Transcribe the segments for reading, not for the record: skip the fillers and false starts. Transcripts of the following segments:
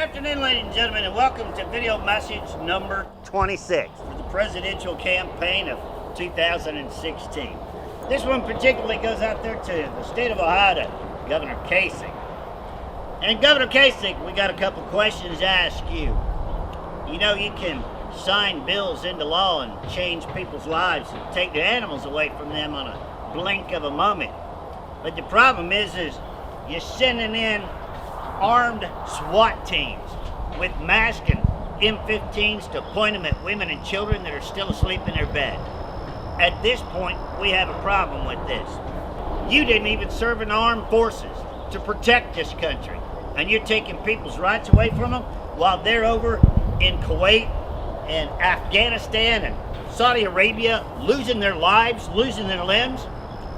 afternoon, ladies and gentlemen, and welcome to video message number 26 for the presidential campaign of 2016. This one particularly goes out there to the state of Ohio, to Governor Kasich. And Governor Kasich, we got a couple questions to ask you. You know, you can sign bills into law and change people's lives and take their animals away from them on a blink of a moment. But the problem is you're sending in armed SWAT teams with masks and M15s to point them at women and children that are still asleep in their bed. At this point, we have a problem with this. You didn't even serve in the armed forces to protect this country, and you're taking people's rights away from them while they're over in Kuwait and Afghanistan and Saudi Arabia losing their lives, losing their limbs,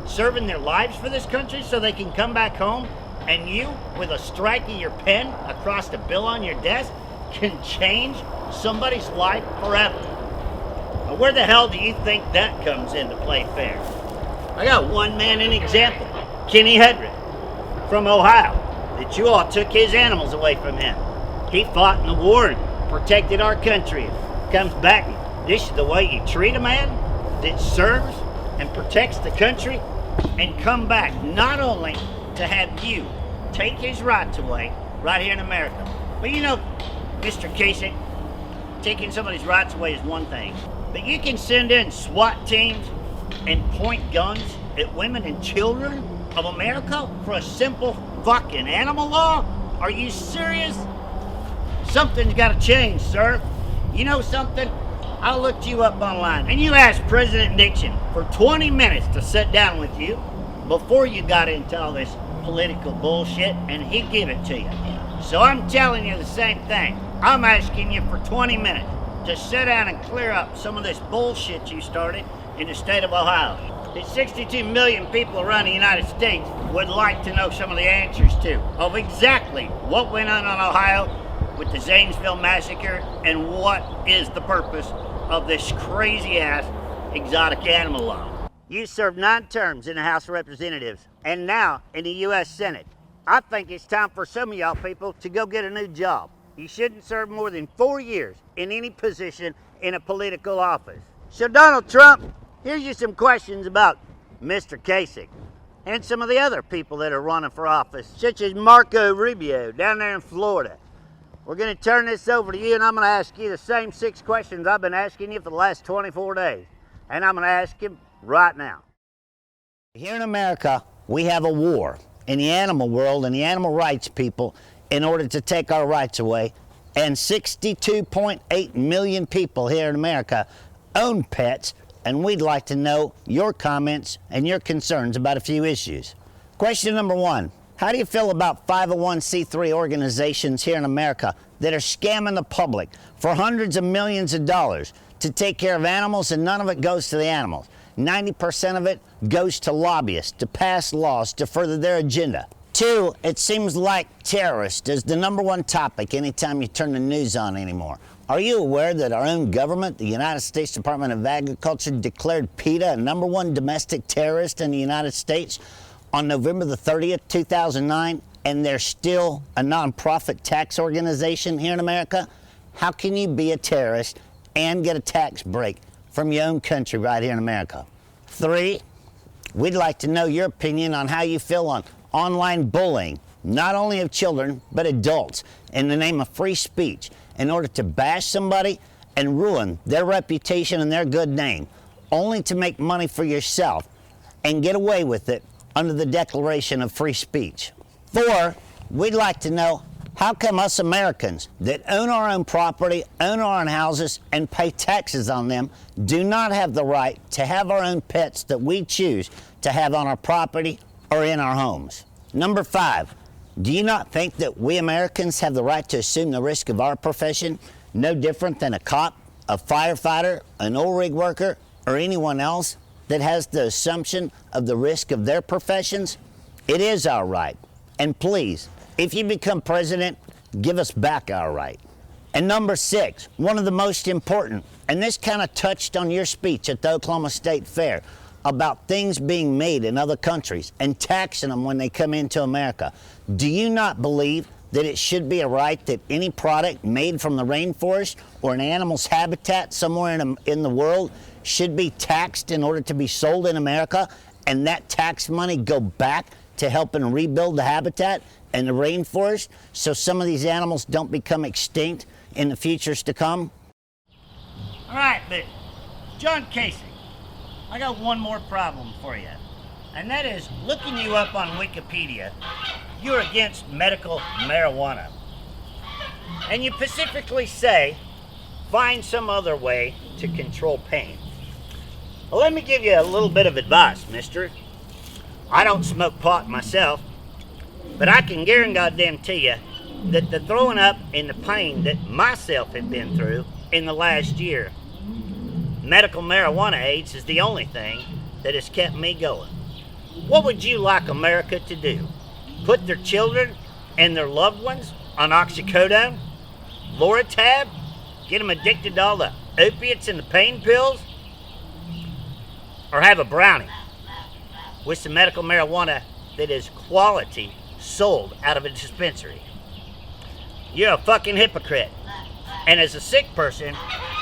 serving their lives for this country so they can come back home, and you, with a strike of your pen across the bill on your desk, can change somebody's life forever. Now, where the hell do you think that comes into play fair? I got one man in example, Kenny Hedrick from Ohio, that you all took his animals away from him. He fought in the war and protected our country. Comes back and this is the way you treat a man that serves and protects the country, and come back not only to have you take his rights away right here in America. But you know, Mr. Kasich, taking somebody's rights away is one thing, but you can send in SWAT teams and point guns at women and children of America for a simple fucking animal law? Are you serious? Something's got to change, sir. You know something? I looked you up online, and you asked President Nixon for 20 minutes to sit down with you before you got into all this political bullshit, and he gave it to you. So I'm telling you the same thing. I'm asking you for 20 minutes to sit down and clear up some of this bullshit you started in the state of Ohio. The 62 million people around the United States would like to know some of the answers to, of exactly what went on in Ohio with the Zanesville massacre and what is the purpose of this crazy ass exotic animal law. You served 9 terms in the House of Representatives and now in the U.S. Senate. I think it's time for some of y'all people to go get a new job. You shouldn't serve more than 4 years in any position in a political office. So Donald Trump, here's you some questions about Mr. Kasich and some of the other people that are running for office, such as Marco Rubio down there in Florida. We're going to turn this over to you, and I'm going to ask you the same 6 questions I've been asking you for the last 24 days. And I'm going to ask him right now. Here in America, we have a war in the animal world and the animal rights people in order to take our rights away. And 62.8 million people here in America own pets, and we'd like to know your comments and your concerns about a few issues. Question number 1. How do you feel about 501c3 organizations here in America that are scamming the public for hundreds of millions of dollars to take care of animals, and none of it goes to the animals? 90% of it goes to lobbyists to pass laws to further their agenda. 2, it seems like terrorist is the #1 topic anytime you turn the news on anymore. Are you aware that our own government, the United States Department of Agriculture, declared PETA a #1 domestic terrorist in the United States on November the 30th, 2009, and they're still a nonprofit tax organization here in America? How can you be a terrorist and get a tax break from your own country right here in America? 3, we'd like to know your opinion on how you feel on online bullying, not only of children, but adults, in the name of free speech, in order to bash somebody and ruin their reputation and their good name, only to make money for yourself and get away with it under the Declaration of Free Speech. 4, we'd like to know, how come us Americans that own our own property, own our own houses, and pay taxes on them do not have the right to have our own pets that we choose to have on our property or in our homes? Number 5, do you not think that we Americans have the right to assume the risk of our profession, no different than a cop, a firefighter, an oil rig worker, or anyone else that has the assumption of the risk of their professions? It is our right. And please, if you become president, give us back our right. And number 6, one of the most important, and this kind of touched on your speech at the Oklahoma State Fair about things being made in other countries and taxing them when they come into America. Do you not believe that it should be a right that any product made from the rainforest or an animal's habitat somewhere in the world should be taxed in order to be sold in America, and that tax money go back to helping rebuild the habitat and the rainforest so some of these animals don't become extinct in the futures to come? All right, but John Kasich, I got one more problem for you, and that is looking you up on Wikipedia. You're against medical marijuana. And you specifically say, find some other way to control pain. Well, let me give you a little bit of advice, mister. I don't smoke pot myself, but I can guarantee you that the throwing up and the pain that myself have been through in the last year, medical marijuana aids is the only thing that has kept me going. What would you like America to do? Put their children and their loved ones on oxycodone, Loratab, get them addicted to all the opiates and the pain pills? Or have a brownie with some medical marijuana that is quality sold out of a dispensary? You're a fucking hypocrite. And as a sick person,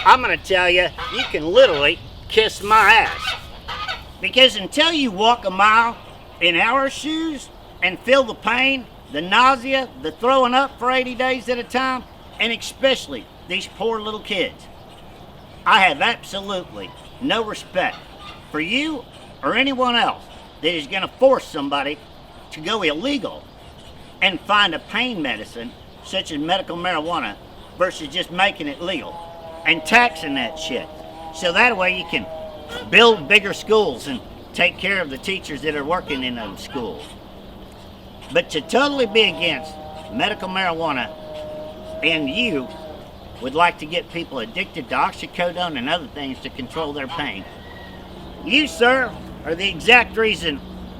I'm gonna tell you, you can literally kiss my ass. Because until you walk a mile in our shoes and feel the pain, the nausea, the throwing up for 80 days at a time, and especially these poor little kids, I have absolutely no respect for you or anyone else that is going to force somebody to go illegal and find a pain medicine such as medical marijuana versus just making it legal and taxing that shit. So that way you can build bigger schools and take care of the teachers that are working in those schools. But to totally be against medical marijuana, and you would like to get people addicted to oxycodone and other things to control their pain, you, sir, are the exact reason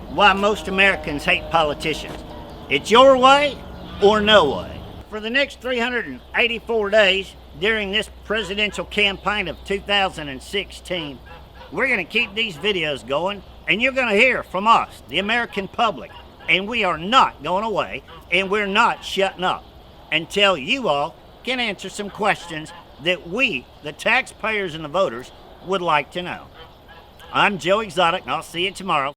why most Americans hate politicians. It's your way or no way. For the next 384 days during this presidential campaign of 2016, we're going to keep these videos going, and you're going to hear from us, the American public. And we are not going away, and we're not shutting up until you all can answer some questions that we, the taxpayers and the voters, would like to know. I'm Joe Exotic, and I'll see you tomorrow.